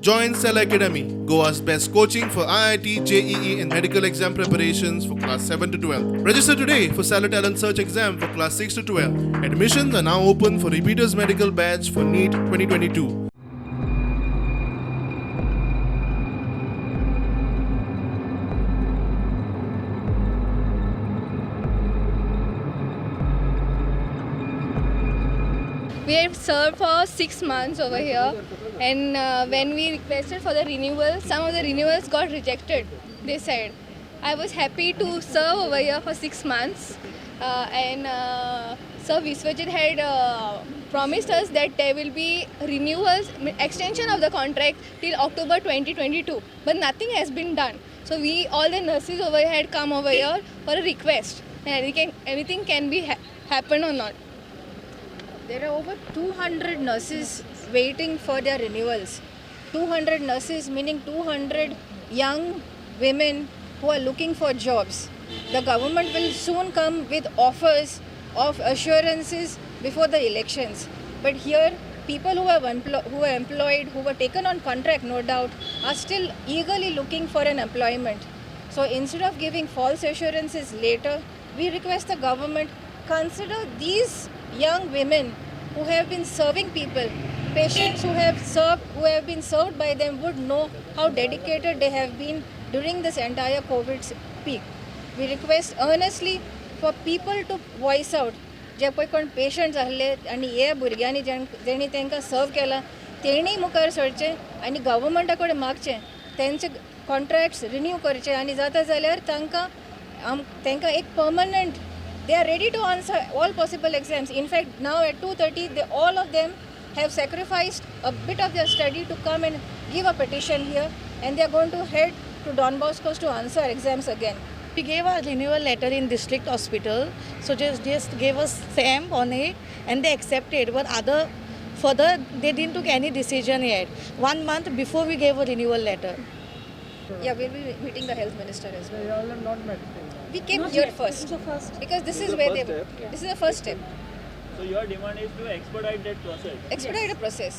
Join Cell Academy, Goa's best coaching for IIT, JEE and medical exam preparations for class 7 to 12. Register today for Cell Talent Search exam for class 6 to 12. Admissions are now open for repeaters medical batch for NEET 2022. We have served for 6 months over here, and when we requested for the renewal, some of the renewals got rejected, they said. I was happy to serve over here for 6 months, and Sir Viswajit had promised us that there will be renewals, extension of the contract till October 2022, but nothing has been done. So we, all the nurses over here had come over here for a request, and anything can be happen or not. There are over 200 nurses waiting for their renewals. 200 nurses meaning 200 young women who are looking for jobs. The government will soon come with offers of assurances before the elections. But here, people who are employed, who were taken on contract, no doubt, are still eagerly looking for an employment. So instead of giving false assurances later, we request the government consider these young women who have been serving people. Patients who have been served by them would know how dedicated they have been during this entire COVID peak. We request earnestly for people to voice out. जे पळय कोण patients आहले आनी हे भुरग्यांनी जेणी तांकां सर्व केला तेणी मुखार सरचें आनी गव्हर्मेंटा कडेन मागचें तेंचे कॉन्ट्रॅक्ट्स रिन्यू करचे आनी जाता जाल्यार तांकां एक permanent. They are ready to answer all possible exams. In fact, now at 2:30, all of them have sacrificed a bit of their study to come and give a petition here, and they are going to head to Don Bosco's to answer exams again. We gave a renewal letter in district hospital, so just gave us stamp on it, and they accepted. But further, they didn't took any decision yet. 1 month before we gave a renewal letter. Yeah, we'll be meeting the health minister as well. They all have not met. We came here first because this is where they were. This is the first step. So your demand is to expedite that process. Expedite the process.